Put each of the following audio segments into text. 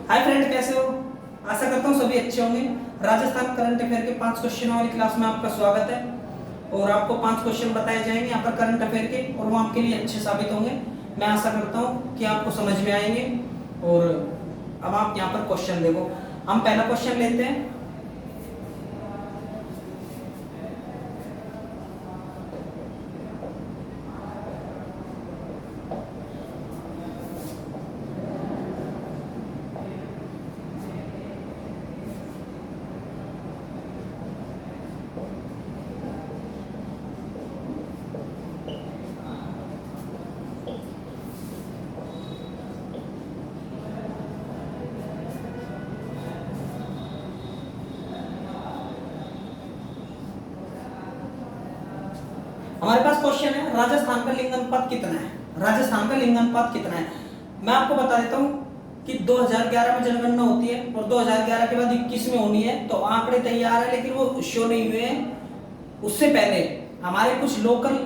Hi friend, कैसे हो? आशा करता हूँ सभी अच्छे होंगे। राजस्थान करंट अफेयर के 5 क्वेश्चन वाली क्लास में आपका स्वागत है। और आपको 5 क्वेश्चन बताए जाएंगे यहाँ पर करंट अफेयर के, और वो आपके लिए अच्छे साबित होंगे। मैं आशा करता हूँ कि आपको समझ में आएंगे। और अब आप यहाँ पर क्वेश्चन देखो। हम पहला क्वेश्चन लेते हैं। हमारे पास क्वेश्चन है, राजस्थान का लिंग अनुपात कितना है? राजस्थान का लिंग अनुपात कितना है? मैं आपको बता देता हूँ कि 2011 में जनगणना होती है और 2011 के बाद 21 में होनी है। तो आंकड़े तैयार है लेकिन वो शो नहीं हुए हैं। उससे पहले हमारे कुछ लोकल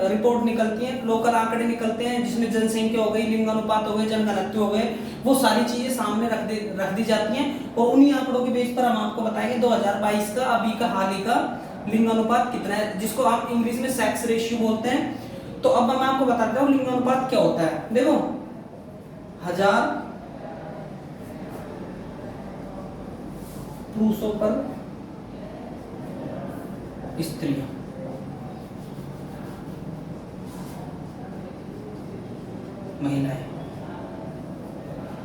रिपोर्ट निकलती है, लोकल आंकड़े निकलते हैं, जिसमें जनसंख्या हो गई, लिंग अनुपात हो गए, जनघनत्व हो गए, वो सारी चीजें सामने रख दी जाती हैं। और उन्हीं आंकड़ों के बेस पर हम आपको बताएंगे 2022 का अभी का हाल ही का लिंग अनुपात कितना है, जिसको आप इंग्लिश में सेक्स रेशियो बोलते हैं। तो अब मैं आपको बताता हूँ लिंग अनुपात क्या होता है। देखो, 1000 पुरुषों पर स्त्रियां, महिलाएं,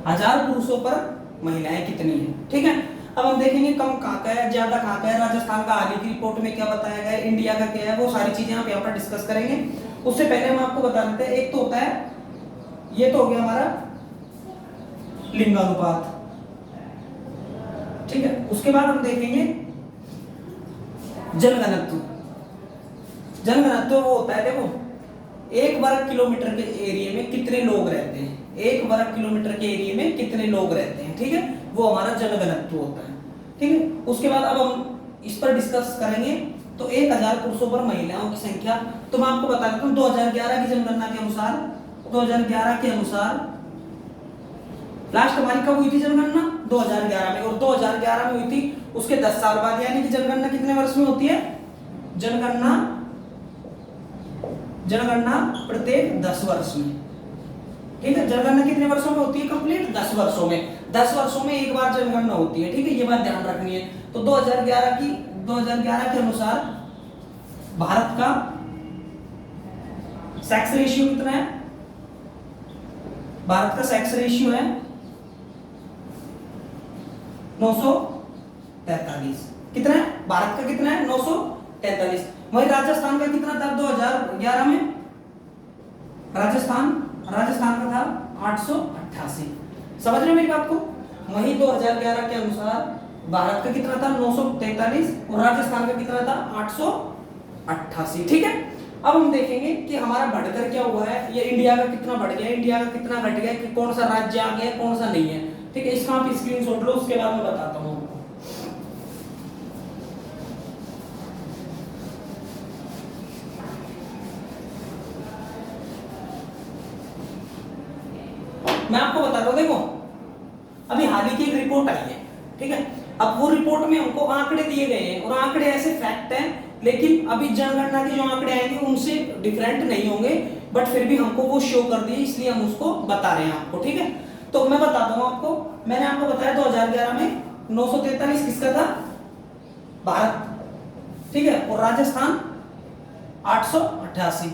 1000 पुरुषों पर महिलाएं कितनी है? ठीक है। अब हम देखेंगे कम कहाँ का है, ज्यादा कहाँ का है, राजस्थान का हाल ही की रिपोर्ट में क्या बताया गया है, इंडिया का क्या है, वो सारी चीजें आप यहाँ पर डिस्कस करेंगे। उससे पहले हम आपको बता देते हैं, एक तो होता है, ये तो हो गया हमारा लिंगानुपात, ठीक है। उसके बाद हम देखेंगे जनघनत्व। जनघनत्व वो होता है, देखो, 1 वर्ग किलोमीटर के एरिया में कितने लोग रहते हैं, 1 वर्ग किलोमीटर के एरिया में कितने लोग रहते हैं, ठीक है, वो हमारा जनघनत्व होता है, ठीक है। उसके बाद अब हम इस पर डिस्कस करेंगे। तो 1000 पुरुषों पर महिलाओं की संख्या, तो मैं आपको बता देता हूँ 2011 की जनगणना के अनुसार, 2011 के अनुसार लास्ट हमारी कब हुई थी जनगणना? 2011 में। और 2011 में हुई थी, उसके 10 साल बाद, यानी कि जनगणना कितने वर्ष में होती है? जनगणना प्रत्येक 10 वर्ष में, ठीक है। जनगणना कितने वर्षों में होती है कंप्लीट? 10 वर्षों में। 10 वर्षों में एक बार जनगणना होती है, ठीक है, ये बात ध्यान रखनी है। तो 2011 के अनुसार भारत का सेक्स रेशियो कितना है? भारत का सेक्स रेशियो है 943। कितना है भारत का? कितना है? 943। वही राजस्थान का कितना था 2011 में? राजस्थान का था 888। समझ रहे हो मेरी बात को? वही 2011 के अनुसार भारत का कितना था? 943, और राजस्थान का कितना था? 888, ठीक है। अब हम देखेंगे कि हमारा बढ़कर क्या हुआ है, ये इंडिया का कितना बढ़ गया, इंडिया का कितना घट गया, कि कौन सा राज्य आ गया, कौन सा नहीं है, ठीक है। इसका आप स्क्रीनशॉट लो, उसके बाद मैं बताता हूँ। मैं आपको बताता हूँ, देखो, अभी हाल ही की एक रिपोर्ट आई है, ठीक है। अब वो रिपोर्ट में हमको आंकड़े दिए गए हैं, और आंकड़े ऐसे फैक्ट हैं, लेकिन अभी जनगणना के जो आंकड़े आएंगे उनसे डिफरेंट नहीं होंगे, बट फिर भी हमको वो शो कर दिए, इसलिए हम उसको बता रहे हैं आपको, ठीक है। तो मैं बताता हूँ आपको, मैंने आपको बताया 2011 में 943 किसका था? भारत, ठीक है, और राजस्थान 888,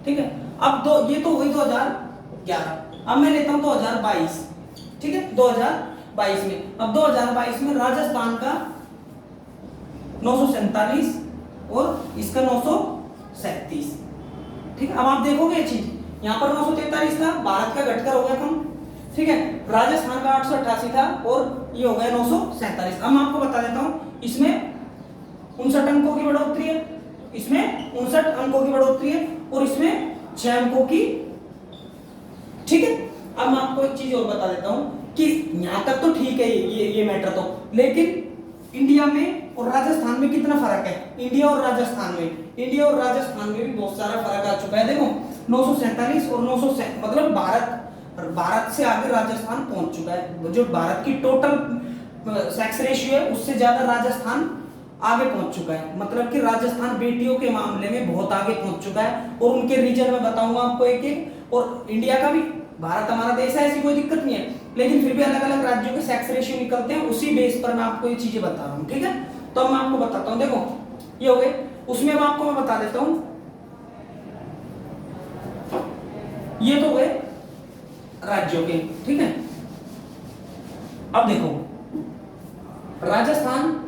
ठीक है। अब ये तो हुई 2011। अब मैं लेता हूं 2022, ठीक है, 2022 में। अब 2022 में राजस्थान का 947 और इसका 937, ठीक है। अब आप देखोगे ये चीज, यहाँ पर 943 था, भारत का घटकर हो गया कम, ठीक है, राजस्थान का 888 था, और ये हो गया 947। अब मैं आपको बता देता हूं, इसमें 59 अंकों की बढ़ोतरी है, इसमें 59 अंकों की बढ़ोतरी है, और इसमें 6 अंकों की, ठीक है। अब मैं आपको एक चीज और बता देता हूं कि यहां तक तो ठीक है ये मैटर तो, लेकिन इंडिया में और राजस्थान में कितना फर्क है? इंडिया और राजस्थान में भी बहुत सारा फर्क आ चुका है। देखो, 947 और 900, मतलब भारत भारत से आगे राजस्थान पहुंच चुका है। जो भारत की टोटल सेक्स रेशियो है उससे ज्यादा राजस्थान आगे पहुंच चुका है। मतलब कि राजस्थान बेटियों के मामले में बहुत आगे पहुंच चुका है। और उनके रीजन में बताऊंगा आपको एक एक। और इंडिया का भी, भारत हमारा देश है, ऐसी कोई दिक्कत नहीं है, लेकिन फिर भी अलग अलग राज्यों के सेक्स रेशियो निकलते हैं, उसी बेस पर मैं आपको ये चीजें बता रहा हूँ। ठीक है, तो अब मैं आपको बताता हूँ। देखो ये हो गए, उसमें अब आपको मैं बता देता हूँ, ये तो गए राज्यों के। ठीक है, अब देखो राजस्थान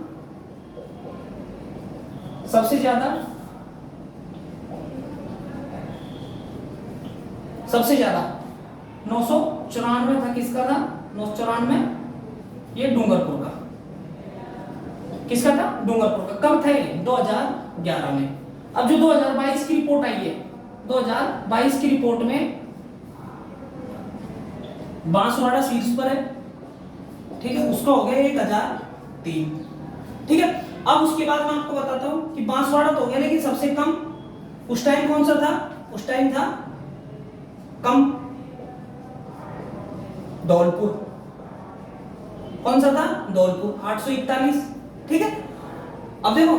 सबसे ज्यादा नौ सौ चौरानवे था। किसका था 994? ये डूंगरपुर का। किसका था? डूंगरपुर का। कब था ये? 2011 में। अब जो 2022 की रिपोर्ट आई है, 2022 की रिपोर्ट में बांसवाड़ा शीर्ष पर है। ठीक है, उसका हो गया 1003। ठीक है, अब उसके बाद मैं आपको बताता हूं कि बांसवाड़ा तो हो गया, लेकिन सबसे कम उस टाइम कौन सा था? उस टाइम था कम धौलपुर। कौन सा था? धौलपुर, 841। ठीक है, अब देखो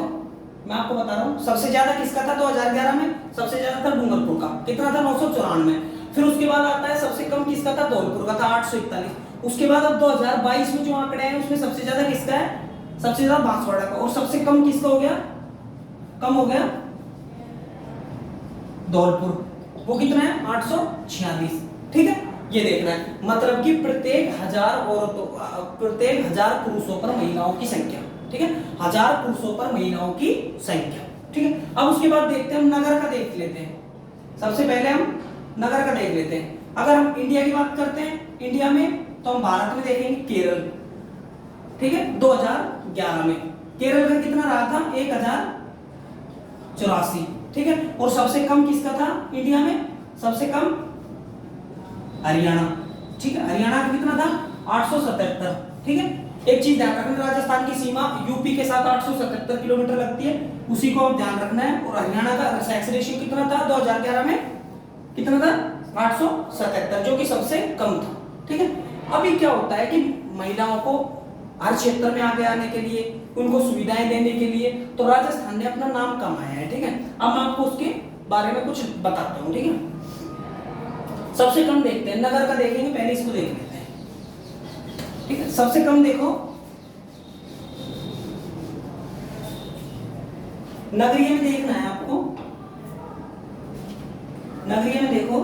मैं आपको बता रहा हूं सबसे ज्यादा किसका था 2011 में? सबसे ज्यादा था डूंगरपुर का। कितना था? 994। फिर उसके बाद आता है सबसे कम किसका था? धौलपुर का था, 841। उसके बाद अब 2022 में जो आंकड़े हैं उसमें सबसे ज्यादा किसका है? सबसे ज्यादा बांसवाड़ा का। और सबसे कम किसका हो गया? कम हो गया धौलपुर। वो कितना है? 846। ठीक है, ये देखना है, मतलब कि प्रत्येक 1000 औरतों, प्रत्येक 1000 पुरुषों पर महिलाओं की संख्या। ठीक है, 1000 पुरुषों पर महिलाओं की संख्या। ठीक है, अब उसके बाद देखते हैं, हम नगर का देख लेते हैं। सबसे पहले हम नगर का देख लेते हैं। अगर हम इंडिया की बात करते हैं, इंडिया में तो हम भारत में देखेंगे केरल। ठीक है, 2011 में केरल का कितना रहा था? 1084। ठीक है, और सबसे कम किसका था इंडिया में? सबसे कम हरियाणा। ठीक है, हरियाणा का कितना था? 877। ठीक है, एक चीज ध्यान रखना, राजस्थान की सीमा यूपी के साथ 877 किलोमीटर लगती है, उसी को आप ध्यान रखना है। और हरियाणा का सेक्स रेशियो कितना था 2011 में? कितना था? 877, जो कि सबसे कम था। ठीक है, अभी क्या होता है कि महिलाओं को हर क्षेत्र में आगे आने के लिए, उनको सुविधाएं देने के लिए, तो राजस्थान ने अपना नाम कमाया है। ठीक है, अब मैं आपको उसके बारे में कुछ बताता हूँ। ठीक है, सबसे कम देखते हैं, नगर का देखेंगे, पहले इसको देख लेते हैं। ठीक है, सबसे कम देखो, नगरीय में देखना है आपको। नगरीय में देखो,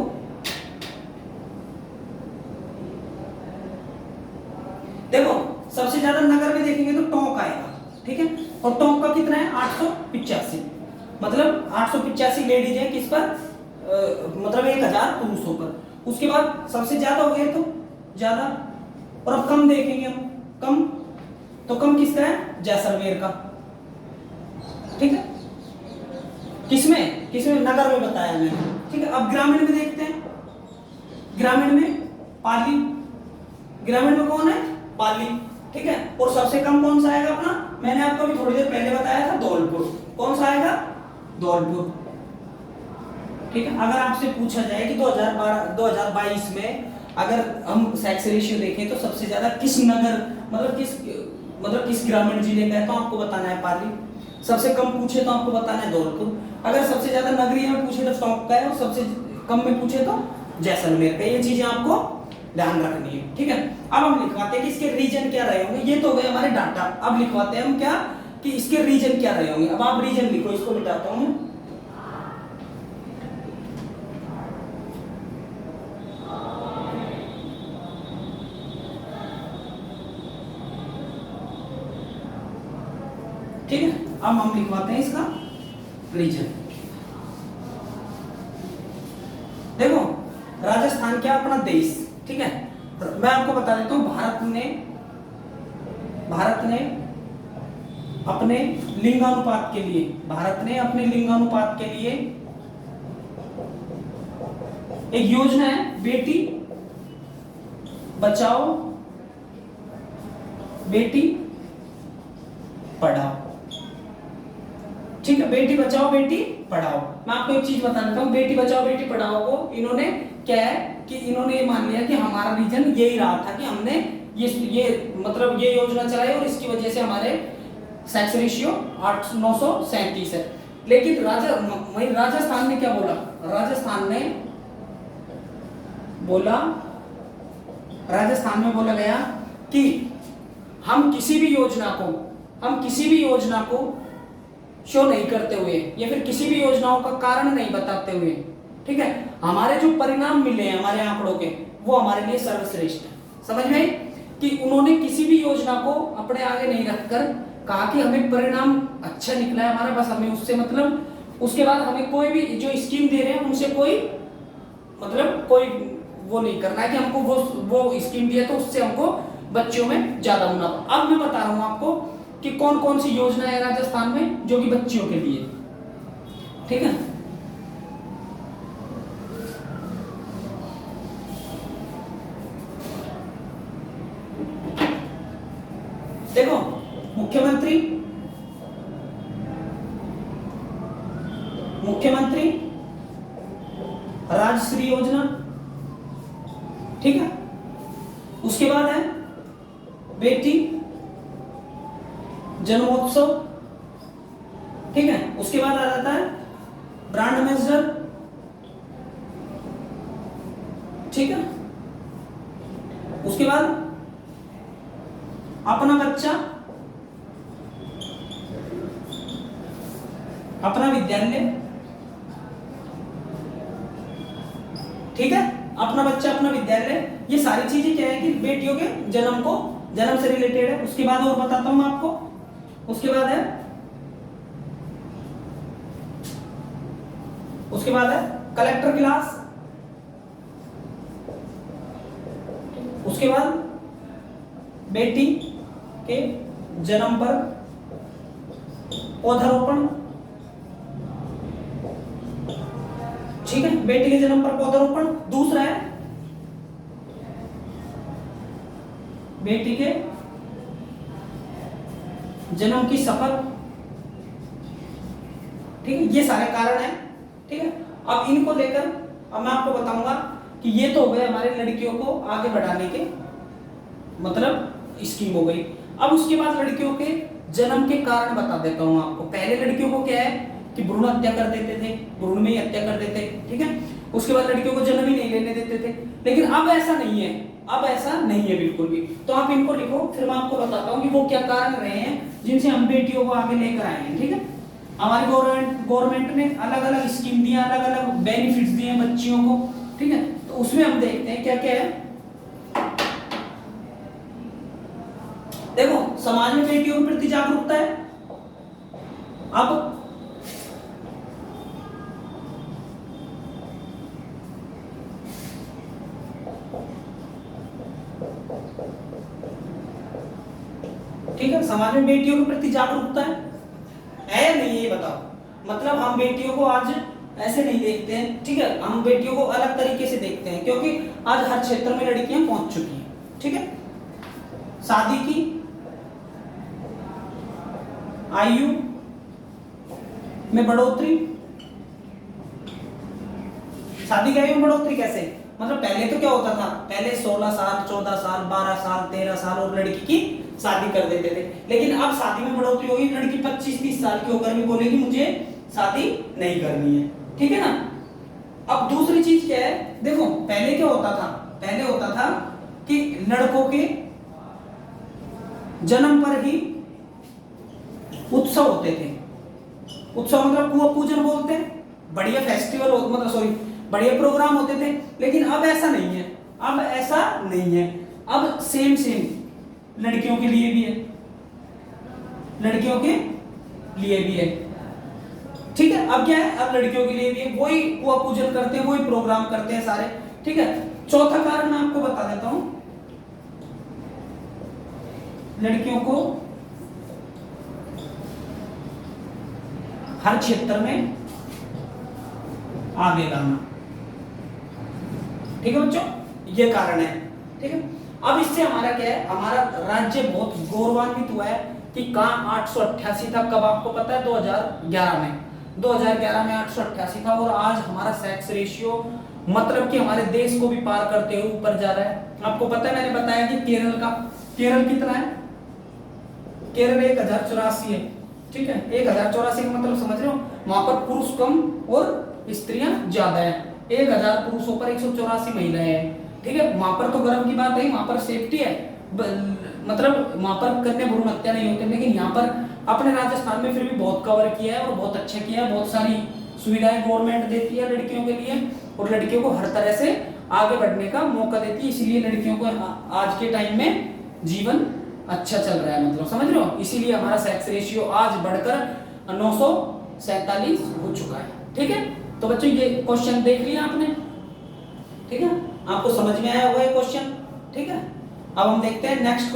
देखो सबसे ज्यादा नगर में देखेंगे तो टोंक आएगा। ठीक है, और टोंक का कितना है? 885। मतलब 885 लेडीज है किस पर? मतलब 1000 पुरुषों पर। उसके बाद सबसे ज्यादा हो गया तो ज्यादा। और अब कम देखेंगे हम, कम तो कम किसका है? जैसलमेर का। ठीक है, किसमें किसमें? नगर में बताया मैंने। ठीक है, अब ग्रामीण में देखते हैं। ग्रामीण में पाली। ग्रामीण में कौन है? पाली। ठीक है, और सबसे कम कौन सा आएगा अपना? मैंने आपको अभी थोड़ी देर पहले बताया था, धौलपुर। कौन सा आएगा? धौलपुर। ठीक है, अगर आपसे पूछा जाए कि 2022 में अगर हम सेक्स रेशियो देखें तो सबसे ज्यादा किस नगर, मतलब किस ग्रामीण जिले का है, तो आपको बताना है पाली। सबसे कम पूछे तो आपको बताना है धौलपुर। अगर सबसे ज्यादा नगरीय में पूछे तो टोंक का है, और सबसे कम में पूछे तो जैसलमेर का। ये चीजें आपको ध्यान रखनी है। ठीक है, अब हम लिखवाते हैं कि इसके रीजन क्या रहे होंगे। ये तो गए हमारे डाटा। अब लिखवाते हैं हम क्या, कि इसके रीजन क्या रहे होंगे। अब आप रीजन लिखो, इसको मिटाता हूं। ठीक है, अब हम लिखवाते हैं इसका रीजन। देखो राजस्थान क्या? अपना देश। ठीक है, मैं आपको बता देता हूं, भारत ने अपने लिंगानुपात के लिए, भारत ने अपने लिंगानुपात के लिए एक योजना है, बेटी बचाओ बेटी पढ़ाओ। ठीक है, बेटी बचाओ बेटी पढ़ाओ। मैं आपको एक चीज बता देता हूं, बेटी बचाओ बेटी पढ़ाओ को इन्होंने क्या है, कि इन्होंने ये मान लिया कि हमारा रीजन यही रहा था कि हमने ये मतलब ये योजना चलाई और इसकी वजह से हमारे सेक्स रेशियो 937 है। लेकिन राजस्थान ने क्या बोला? राजस्थान में बोला गया कि हम किसी भी योजना को शो नहीं करते हुए या फिर किसी भी योजनाओं का कारण नहीं बताते हुए, ठीक है, हमारे जो परिणाम मिले हैं हमारे आंकड़ों के, वो हमारे लिए सर्वश्रेष्ठ है। समझ में आई कि उन्होंने किसी भी योजना को अपने आगे नहीं रखकर कहा कि हमें परिणाम अच्छा निकला है हमारा, बस हमें उससे मतलब, उसके बाद हमें कोई भी जो स्कीम दे रहे हैं उनसे कोई वो नहीं करना है कि हमको वो स्कीम दिया तो उससे हमको बच्चों में ज्यादा मुनाफा। अब मैं बता रहा हूं आपको कि कौन कौन सी योजना है राजस्थान में जो कि बच्चियों के लिए, ठीक है। देखो, मुख्यमंत्री राजश्री योजना, ठीक है। उसके बाद है बेटी जन्मोत्सव, ठीक है। उसके बाद आ जाता है ब्रांड एम्बेसडर, ठीक है। उसके बाद अपना बच्चा अपना विद्यालय, ठीक है। अपना बच्चा अपना विद्यालय, ये सारी चीजें क्या है कि बेटियों के जन्म से रिलेटेड है। उसके बाद और बताता हूं मैं आपको, उसके बाद है कलेक्टर क्लास, उसके बाद बेटी के जन्म पर पौधारोपण, ठीक है, बेटी के जन्म पर पौधारोपण। दूसरा है बेटी के जन्म की शपथ, ठीक है। ये सारे कारण हैं, ठीक है। अब इनको लेकर अब मैं आपको बताऊंगा कि ये तो हो गए हमारे लड़कियों को आगे बढ़ाने के मतलब स्कीम हो गई। अब उसके बाद लड़कियों के जन्म के कारण बता देता हूं आपको। पहले लड़कियों को क्या है कि भ्रूण हत्या कर देते थे, भ्रूण में ही हत्या कर देते, ठीक है। उसके बाद लड़कियों को जन्म ही नहीं लेने देते थे। लेकिन अब ऐसा नहीं है, अब ऐसा नहीं है बिल्कुल भी। तो आप इनको लिखो, फिर मैं आपको बताता हूँ कि वो क्या कारण रहे हैं जिनसे हम बेटियों को आगे लेकर आए हैं, ठीक है। हमारी गवर्नमेंट ने अलग अलग स्कीम दिया, अलग अलग बेनिफिट्स दिए बच्चियों को, ठीक है। तो उसमें हम देखते हैं क्या क्या है। देखो, समाज में बेटियों के प्रति जागरूकता है। अब ठीक है, समाज में बेटियों के प्रति जागरूकता है या नहीं, ये बताओ। मतलब हम बेटियों को आज ऐसे नहीं देखते हैं, ठीक है। हम बेटियों को अलग तरीके से देखते हैं क्योंकि आज हर क्षेत्र में लड़कियां पहुंच चुकी हैं, ठीक है। शादी की आयु में बढ़ोतरी, शादी की आयु में बढ़ोतरी कैसे? मतलब पहले तो क्या होता था, पहले 16 साल 14 साल 12 साल 13 साल और लड़की की शादी कर देते थे। लेकिन अब शादी में बढ़ोतरी होगी, लड़की 25-30 साल की होकर भी बोलेगी मुझे शादी नहीं करनी है, ठीक है ना। अब दूसरी चीज क्या है, देखो पहले क्या होता था, पहले होता था कि लड़कों के जन्म पर ही उत्सव होते थे। उत्सव मतलब कुआं पूजन बोलते हैं, बढ़िया फेस्टिवल मतलब सॉरी बढ़िया प्रोग्राम होते थे। लेकिन अब ऐसा नहीं है, अब ऐसा नहीं है। अब सेम लड़कियों के लिए भी है, लड़कियों के लिए भी है, ठीक है। अब क्या है, अब लड़कियों के लिए भी है, वही कुआं पूजन करते हैं, वही प्रोग्राम करते हैं सारे, ठीक है। चौथा कारण मैं आपको बता देता हूं, लड़कियों को हर क्षेत्र में आगे लाना, ठीक है बच्चों, ये कारण है, ठीक है। अब इससे हमारा क्या है, हमारा राज्य बहुत गौरवान्वित हुआ है कि कहां 888 था, कब आपको पता है 2011 में 888 था और आज हमारा सेक्स रेशियो मतलब कि हमारे देश को भी पार करते हुए ऊपर जा रहा है। आपको पता है, मैंने बताया कि केरल कितना है, केरल 1084 है, ठीक है। 1084 का मतलब समझ रहे हो, वहां पर पुरुष कम और स्त्रियां ज्यादा है। 1000 पुरुषों पर 184 महिलाएं हैं, ठीक है। वहां पर तो गर्व की बात है, वहां पर सेफ्टी है, मतलब वहां पर कन्या भ्रूण हत्या नहीं होती। लेकिन यहाँ पर अपने राजस्थान में फिर भी बहुत कवर किया है और बहुत अच्छा किया है। बहुत सारी सुविधाएं गवर्नमेंट देती है लड़कियों के लिए, और लड़कियों को हर तरह से आगे बढ़ने का मौका देती है। इसीलिए लड़कियों को आज के टाइम में जीवन अच्छा चल रहा है, मतलब समझ रहे हो। इसीलिए हमारा सेक्स रेशियो आज बढ़कर 947 हो चुका है, ठीक है। तो बच्चों ये क्वेश्चन देख लिया आपने, ठीक है, आपको समझ में आया होगा ये क्वेश्चन, ठीक है। अब हम देखते हैं नेक्स्ट क्वेश्चन।